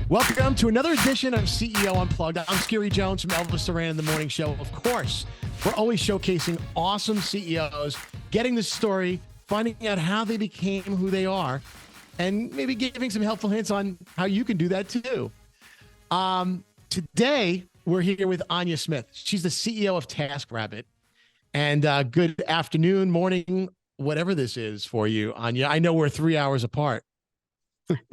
Welcome to another edition of CEO Unplugged. I'm Scary Jones from Elvis Duran in the Morning Show. Of course, we're always showcasing awesome CEOs, getting the story, finding out how they became who they are, and maybe giving some helpful hints on how you can do that too. Today, we're here with Ania Smith. She's the CEO of Taskrabbit. And good afternoon, morning, whatever this is for you, Ania. I know we're 3 hours apart.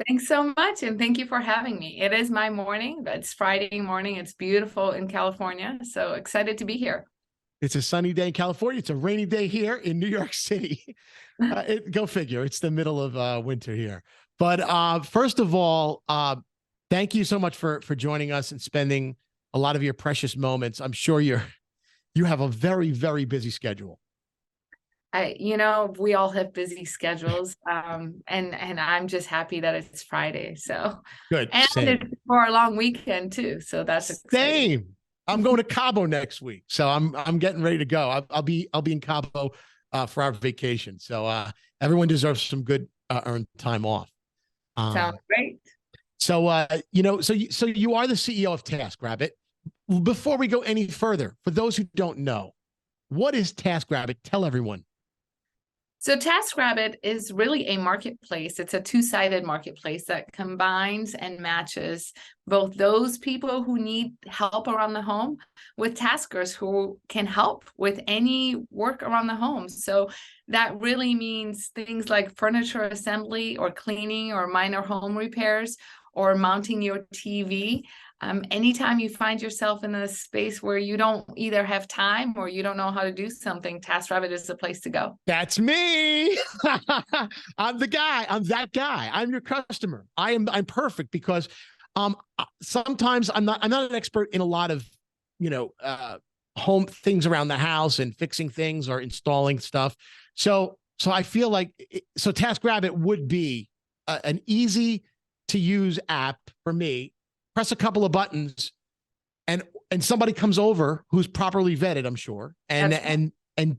Thanks so much. And thank you for having me. It is my morning. It's Friday morning. It's beautiful in California. So excited to be here. It's a sunny day in California. It's a rainy day here in New York City. Go figure. It's the middle of winter here. But first of all, thank you so much for joining us and spending a lot of your precious moments. I'm sure you have a very, very busy schedule. We all have busy schedules, and I'm just happy that it's Friday. So good, and same. it's for a long weekend too. So that's exciting. Same. I'm going to Cabo next week, so I'm getting ready to go. I'll be in Cabo for our vacation. So everyone deserves some good earned time off. Sounds great. So so you are the CEO of Taskrabbit. Before we go any further, for those who don't know, what is Taskrabbit? Tell everyone. So Taskrabbit is really a marketplace. It's a two-sided marketplace that combines and matches both those people who need help around the home with taskers who can help with any work around the home. So that really means things like furniture assembly or cleaning or minor home repairs or mounting your TV. Anytime you find yourself in a space where you don't either have time or you don't know how to do something, Taskrabbit is the place to go. That's me. I'm the guy. I'm that guy. I'm your customer. I'm perfect because sometimes I'm not an expert in a lot of home things around the house and fixing things or installing stuff. So I feel like Taskrabbit would be an easy to use app for me. Press a couple of buttons and somebody comes over who's properly vetted, I'm sure, and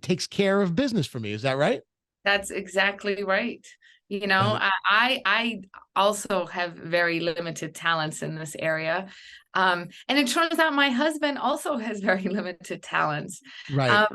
takes care of business for me. Is that right? That's exactly right. I also have very limited talents in this area. And it turns out my husband also has very limited talents. Right.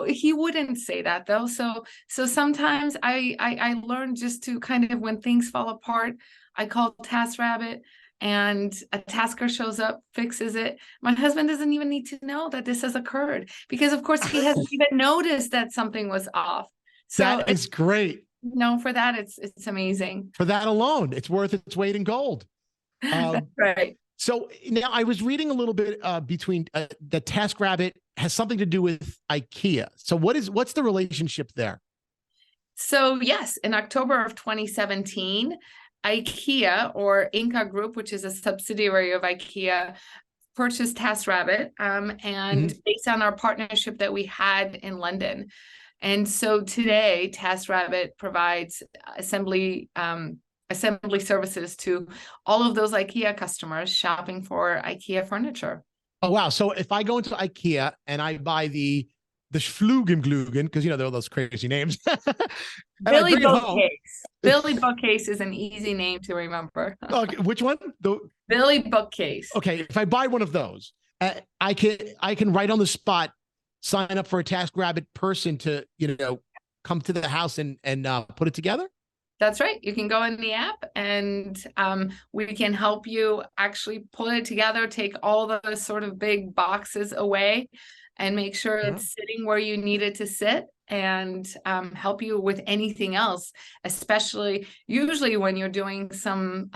He wouldn't say that though. So sometimes I learned just to kind of, when things fall apart, I call Taskrabbit and a tasker shows up, fixes it. My husband doesn't even need to know that this has occurred because, of course, he hasn't even noticed that something was off. So that is great. For that, it's amazing. For that alone, it's worth its weight in gold. That's right. So now I was reading a little bit between the Taskrabbit has something to do with IKEA. So what's the relationship there? So yes, in October of 2017, IKEA, or Inca Group, which is a subsidiary of IKEA, purchased Taskrabbit, and based on our partnership that we had in London. And so today, Taskrabbit provides assembly services to all of those IKEA customers shopping for IKEA furniture. Oh, wow. So if I go into IKEA and I buy the Schlugenglügen, because there are those crazy names. Billy Bookcase. Billy Bookcase is an easy name to remember. Okay, which one? Billy Bookcase. Okay, if I buy one of those, I can right on the spot sign up for a Taskrabbit person to come to the house and put it together. That's right. You can go in the app and we can help you actually pull it together, take all the sort of big boxes away and make sure it's sitting where you need it to sit, and help you with anything else, usually when you're doing some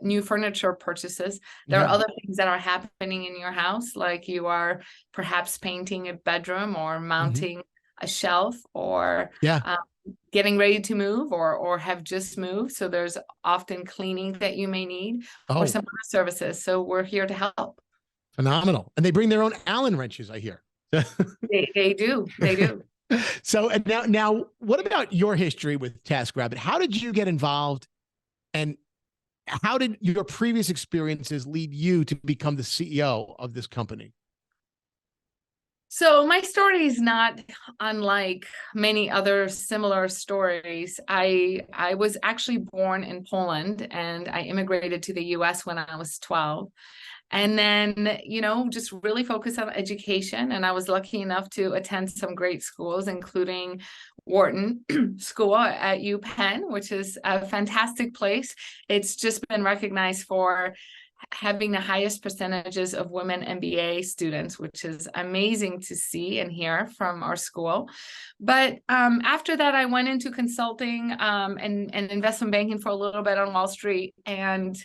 new furniture purchases. There are other things that are happening in your house, like you are perhaps painting a bedroom or mounting a shelf or getting ready to move or have just moved. So there's often cleaning that you may need or some other services. So we're here to help. Phenomenal. And they bring their own Allen wrenches, I hear. They do. So now, what about your history with Taskrabbit? How did you get involved, and how did your previous experiences lead you to become the CEO of this company? So my story is not unlike many other similar stories. I was actually born in Poland and I immigrated to the US when I was 12. And then, just really focused on education. And I was lucky enough to attend some great schools, including Wharton School at UPenn, which is a fantastic place. It's just been recognized for having the highest percentages of women MBA students, which is amazing to see and hear from our school. But after that, I went into consulting and investment banking for a little bit on Wall Street, and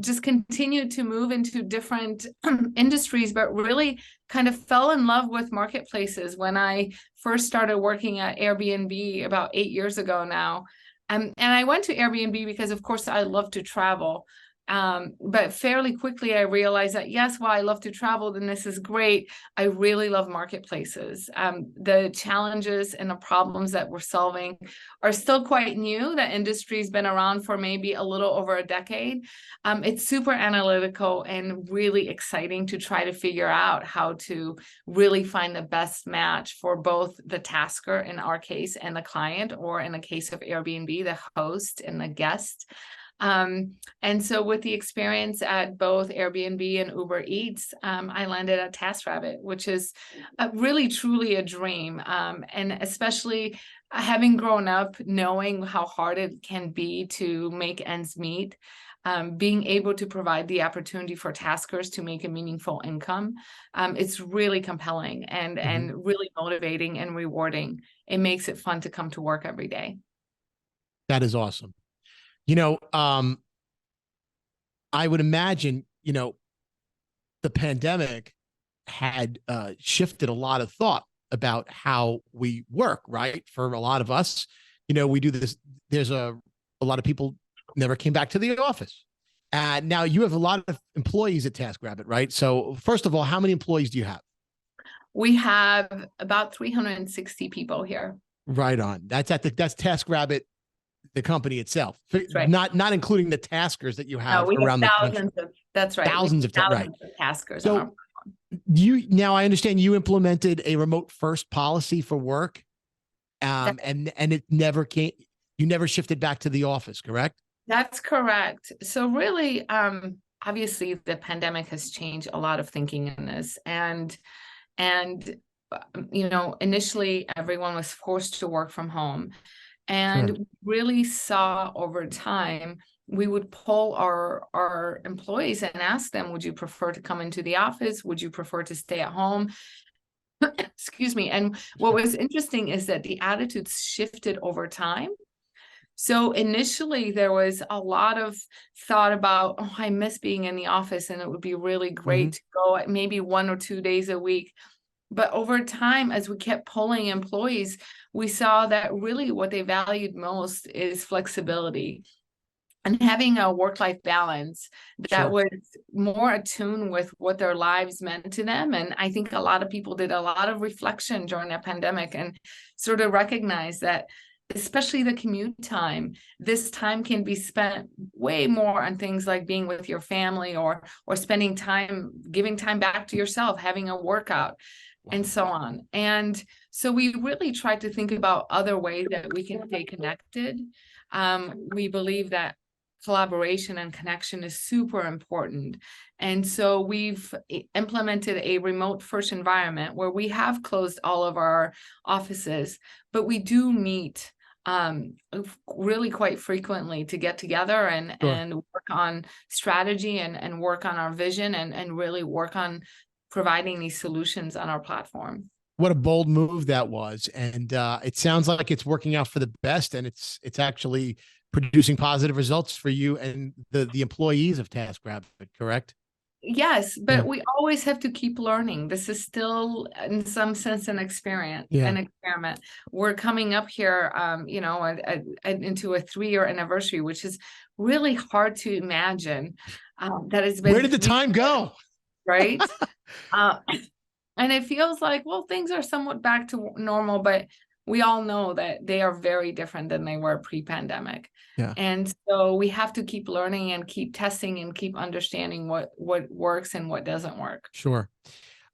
just continued to move into different industries, but really kind of fell in love with marketplaces when I first started working at Airbnb about 8 years ago now. And I went to Airbnb because, of course, I love to travel. But fairly quickly, I realized that, yes, while I love to travel, then this is great. I really love marketplaces. The challenges and the problems that we're solving are still quite new. The industry's been around for maybe a little over a decade. It's super analytical and really exciting to try to figure out how to really find the best match for both the tasker, in our case, and the client, or in the case of Airbnb, the host and the guest. And so with the experience at both Airbnb and Uber Eats, I landed at Taskrabbit, which is really truly a dream. And especially having grown up knowing how hard it can be to make ends meet, being able to provide the opportunity for taskers to make a meaningful income, it's really compelling and really motivating and rewarding. It makes it fun to come to work every day. That is awesome. I would imagine, the pandemic had shifted a lot of thought about how we work, right? For a lot of us, we do this. There's a lot of people never came back to the office. Now you have a lot of employees at TaskRabbit, right? So first of all, how many employees do you have? We have about 360 people here. Right on. That's TaskRabbit, the company itself, right. not including the taskers that you have around the country. That's right. Thousands of taskers. So now I understand you implemented a remote first policy for work, and it never came. You never shifted back to the office, correct? That's correct. So really, obviously, the pandemic has changed a lot of thinking in this, and initially everyone was forced to work from home. And really saw over time, we would poll our employees and ask them, would you prefer to come into the office? Would you prefer to stay at home? Excuse me. And what was interesting is that the attitudes shifted over time. So initially there was a lot of thought about, oh, I miss being in the office and it would be really great to go maybe 1 or 2 days a week. But over time, as we kept polling employees, we saw that really what they valued most is flexibility and having a work-life balance that was more attuned with what their lives meant to them. And I think a lot of people did a lot of reflection during the pandemic and sort of recognized that, especially the commute time, this time can be spent way more on things like being with your family or spending time, giving time back to yourself, having a workout, and so on. And so we really tried to think about other ways that we can stay connected. We believe that collaboration and connection is super important. And so we've implemented a remote first environment where we have closed all of our offices, but we do meet really quite frequently to get together and work on strategy and work on our vision and really work on providing these solutions on our platform. What a bold move that was. And it sounds like it's working out for the best, and it's actually producing positive results for you and the employees of TaskRabbit, correct? Yes, but we always have to keep learning. This is still, in some sense, an experiment. We're coming up here, into a 3-year anniversary, which is really hard to imagine. That has been. Where did the time go? Right. And it feels like, well, things are somewhat back to normal, but we all know that they are very different than they were pre-pandemic. And so we have to keep learning and keep testing and keep understanding what works and what doesn't work. Sure.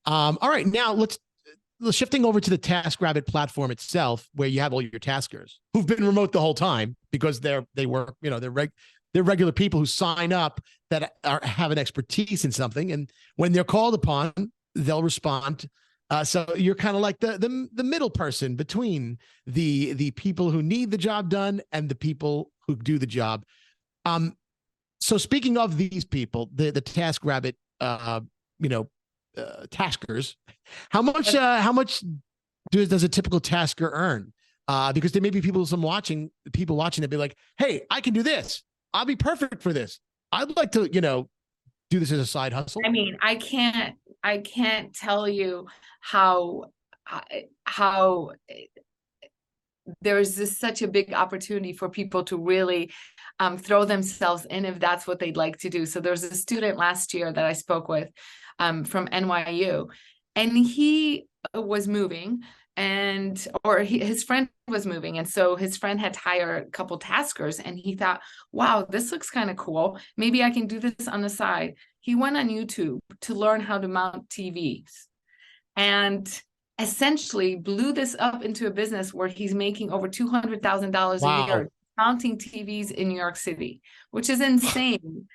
All right, now let's shifting over to the TaskRabbit platform itself, where you have all your taskers who've been remote the whole time because they work, they're regular people who sign up that have an expertise in something, and when they're called upon, they'll respond. So you're kind of like the middle person between the people who need the job done and the people who do the job. So speaking of these people, the TaskRabbit, taskers, how much does a typical tasker earn? Because there may be people watching that be like, hey, I can do this. I'll be perfect for this. I'd like to, do this as a side hustle. I mean, I can't tell you how there's such a big opportunity for people to really throw themselves in if that's what they'd like to do. So there's a student last year that I spoke with from NYU, and he was moving, his friend was moving, and so his friend had hired a couple taskers, and he thought, wow, this looks kind of cool, maybe I can do this on the side. He went on YouTube to learn how to mount TVs, and essentially blew this up into a business where he's making over $200,000 a year mounting TVs in New York City, which is insane.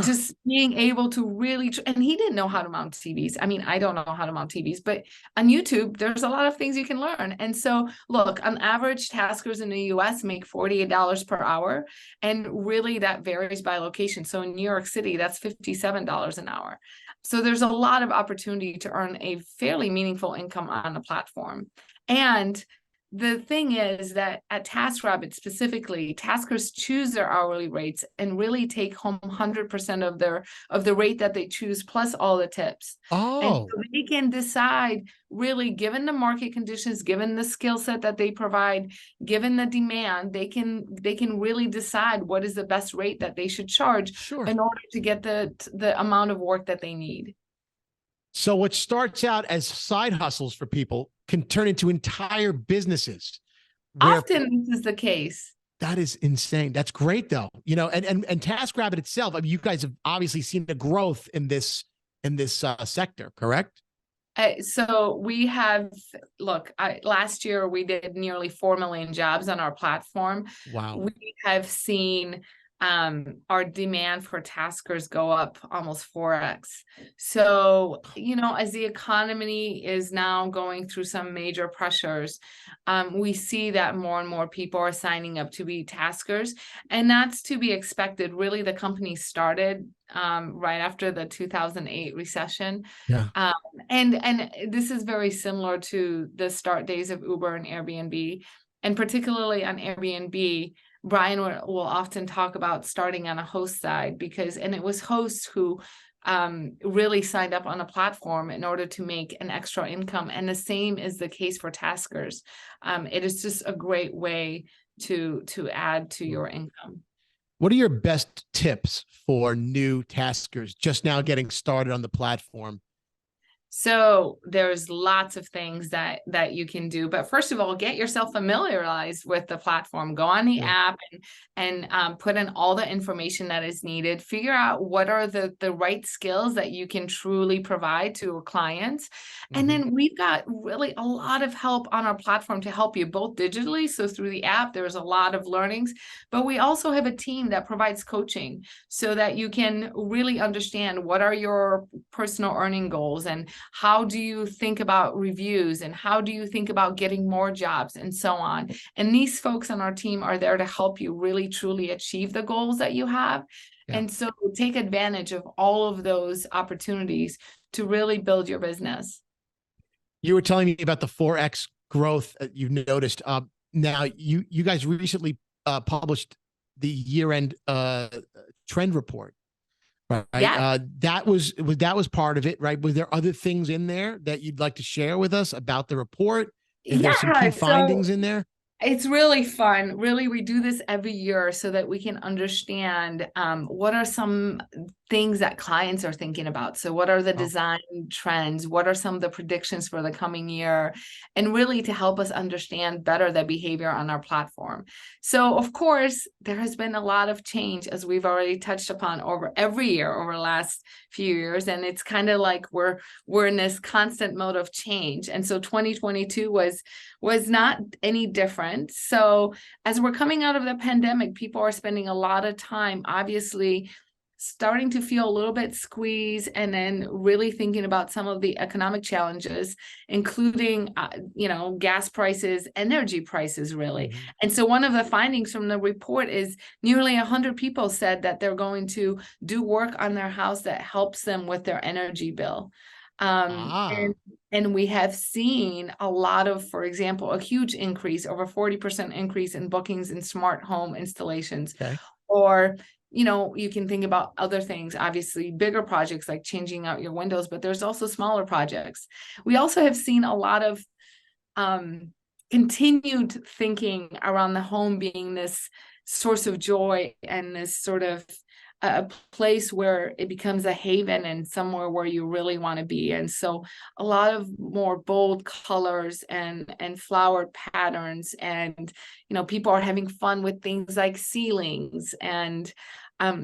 Just being able to really, and he didn't know how to mount TVs. I mean, I don't know how to mount TVs, but on YouTube, there's a lot of things you can learn. And so look, on average, taskers in the US make $48 per hour. And really that varies by location. So in New York City, that's $57 an hour. So there's a lot of opportunity to earn a fairly meaningful income on the platform. And the thing is that at TaskRabbit specifically, taskers choose their hourly rates and really take home 100% of the rate that they choose, plus all the tips. And so they can decide, really, given the market conditions, given the skill set that they provide, given the demand, they can really decide what is the best rate that they should charge in order to get the amount of work that they need. So what starts out as side hustles for people can turn into entire businesses. Often this is the case. That is insane. That's great though. And TaskRabbit itself, I mean, you guys have obviously seen the growth in this sector, correct? So we have, last year we did nearly 4 million jobs on our platform. Wow. We have seen our demand for taskers go up almost 4x. So, as the economy is now going through some major pressures, we see that more and more people are signing up to be taskers, and that's to be expected. Really, the company started right after the 2008 recession. Yeah. And this is very similar to the start days of Uber and Airbnb, and particularly on Airbnb. Brian will often talk about starting on a host side and it was hosts who really signed up on a platform in order to make an extra income. And the same is the case for taskers. It is just a great way to add to your income. What are your best tips for new taskers just now getting started on the platform? So there's lots of things that you can do, but first of all, get yourself familiarized with the platform. Go on the app and put in all the information that is needed. Figure out what are the right skills that you can truly provide to clients. And then we've got really a lot of help on our platform to help you both digitally. So through the app, there's a lot of learnings, but we also have a team that provides coaching so that you can really understand what are your personal earning goals, and how do you think about reviews, and how do you think about getting more jobs, and so on. And these folks on our team are there to help you really truly achieve the goals that you have. And so take advantage of all of those opportunities to really build your business. You were telling me about the 4x growth you've noticed. Now you guys recently published the year-end trend report. Right. Yeah. That was part of it, right? Was there other things in there that you'd like to share with us about the report? Is there some key findings in there? It's really fun. Really, we do this every year so that we can understand what are some things that clients are thinking about. So what are the design trends? What are some of the predictions for the coming year? And really to help us understand better the behavior on our platform. So of course, there has been a lot of change, as we've already touched upon, over every year over the last few years. And it's kind of like we're in this constant mode of change. And so 2022 was not any different. So as we're coming out of the pandemic, people are spending a lot of time, obviously, starting to feel a little bit squeezed, and then really thinking about some of the economic challenges, including, gas prices, energy prices, really. Mm-hmm. And so one of the findings from the report is nearly 100 people said that they're going to do work on their house that helps them with their energy bill. And we have seen a lot of, for example, a huge increase, over 40% increase in bookings in smart home installations. Okay. Or you can think about other things, obviously bigger projects like changing out your windows, but there's also smaller projects. We also have seen a lot of continued thinking around the home being this source of joy and this sort of a place where it becomes a haven and somewhere where you really want to be. And so a lot of more bold colors and flowered patterns, and people are having fun with things like ceilings, and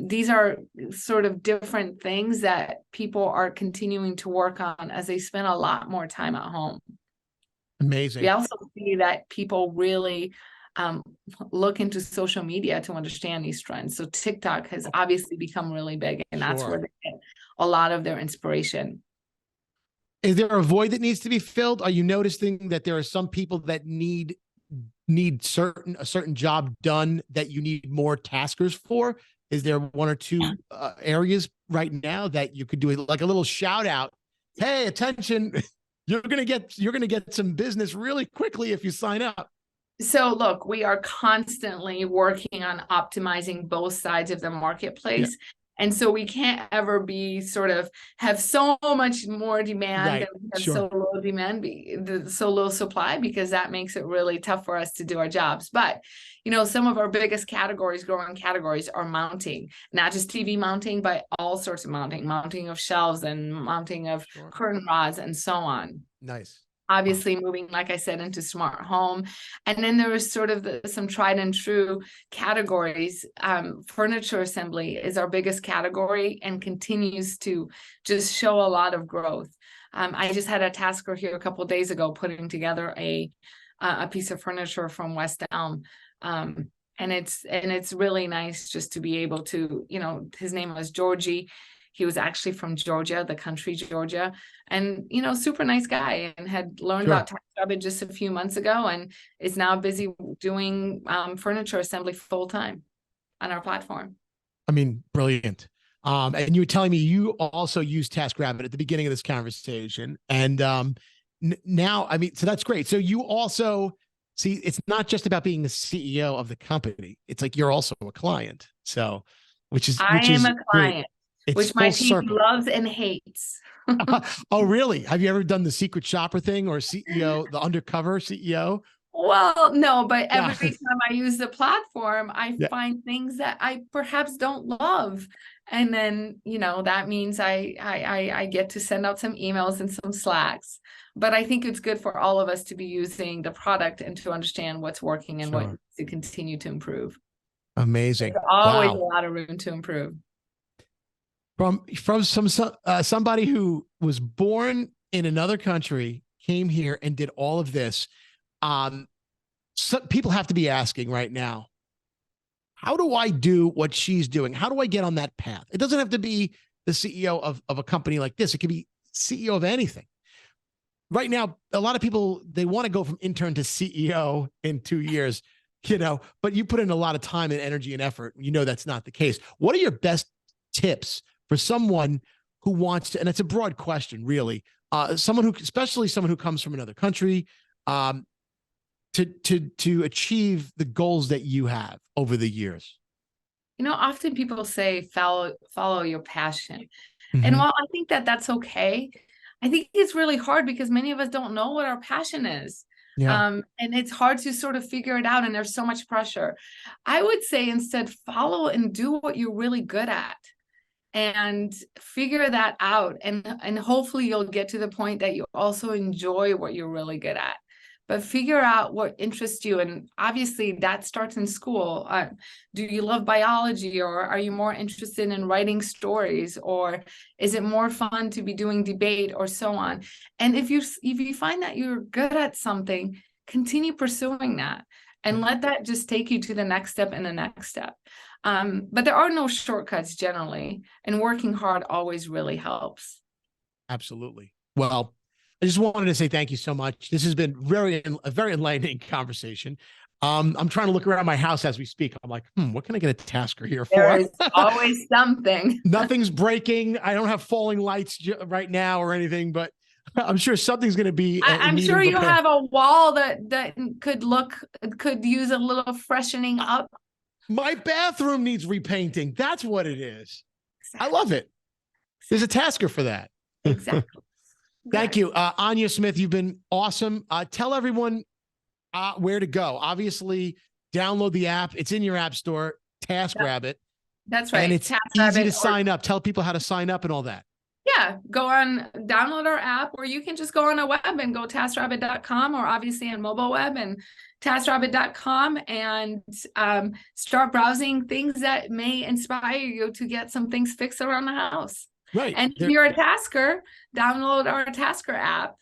these are sort of different things that people are continuing to work on as they spend a lot more time at home. Amazing. We also see that people really look into social media to understand these trends. So TikTok has obviously become really big, and that's where they get a lot of their inspiration. Is there a void that needs to be filled? Are you noticing that there are some people that need a certain job done that you need more taskers for? Is there one or two areas right now that you could do like a little shout out? Hey, attention, you're gonna get some business really quickly if you sign up. So look, we are constantly working on optimizing both sides of the marketplace. Yeah. And so we can't ever be have so much more demand and we have so low demand, so low supply, because that makes it really tough for us to do our jobs. But, some of our biggest growing categories are mounting, not just TV mounting, but all sorts of mounting of shelves and mounting of curtain rods and so on. Nice. Obviously moving, like I said, into smart home. And then there was some tried and true categories. Furniture assembly is our biggest category and continues to just show a lot of growth. I just had a tasker here a couple of days ago putting together a piece of furniture from West Elm. And it's really nice just to be able to, his name was Georgie. He was actually from Georgia, the country Georgia, and, super nice guy, and had learned about Taskrabbit just a few months ago and is now busy doing furniture assembly full time on our platform. I mean, brilliant. And you were telling me you also use Taskrabbit at the beginning of this conversation. And now, I mean, so that's great. So you also see, it's not just about being the CEO of the company. It's like you're also a client. So, which is a client. Great. Which my team loves and hates. Oh, really? Have you ever done the secret shopper thing or CEO, the undercover CEO? Well, no, but every time I use the platform, I find things that I perhaps don't love. And then, that means I get to send out some emails and some Slacks. But I think it's good for all of us to be using the product and to understand what's working and what to continue to improve. Amazing. There's always a lot of room to improve. From somebody who was born in another country, came here and did all of this. So people have to be asking right now, how do I do what she's doing? How do I get on that path? It doesn't have to be the CEO of a company like this. It could be CEO of anything. Right now, a lot of people, they want to go from intern to CEO in 2 years, but you put in a lot of time and energy and effort. That's not the case. What are your best tips for someone who wants to, and it's a broad question, really, especially someone who comes from another country, to achieve the goals that you have over the years? Often people say follow your passion. Mm-hmm. And while I think that that's okay, I think it's really hard because many of us don't know what our passion is. Yeah. And it's hard to sort of figure it out, and there's so much pressure. I would say instead follow and do what you're really good at. and figure that out. And hopefully you'll get to the point that you also enjoy what you're really good at. But figure out what interests you. And obviously that starts in school. Do you love biology, or are you more interested in writing stories, or is it more fun to be doing debate, or so on? And if you find that you're good at something, continue pursuing that and let that just take you to the next step and the next step. But there are no shortcuts generally, and working hard always really helps. Absolutely. Well, I just wanted to say thank you so much. This has been a very enlightening conversation. I'm trying to look around my house as we speak. I'm like, what can I get a tasker here for? There is always something. Nothing's breaking. I don't have falling lights right now or anything, but I'm sure something's going to be. I'm sure you have a wall that could use a little freshening up. My bathroom needs repainting. That's what it is. Exactly. I love it. There's a tasker for that. Exactly. Thank you. Ania Smith, you've been awesome. Tell everyone where to go. Obviously, download the app. It's in your app store, Taskrabbit. That's right. And it's easy to sign up. Tell people how to sign up and all that. Yeah, download our app, or you can just go on our web and go taskrabbit.com, or obviously on mobile web and taskrabbit.com, and start browsing things that may inspire you to get some things fixed around the house. Right. And if you're a tasker, download our Tasker app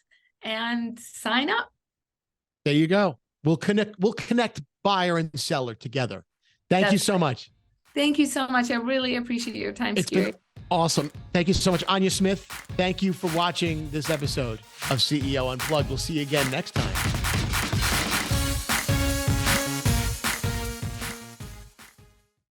and sign up. There you go. We'll connect buyer and seller together. Thank you so much. Thank you so much. I really appreciate your time, Scary. Awesome. Thank you so much, Ania Smith. Thank you for watching this episode of CEO Unplugged. We'll see you again next time.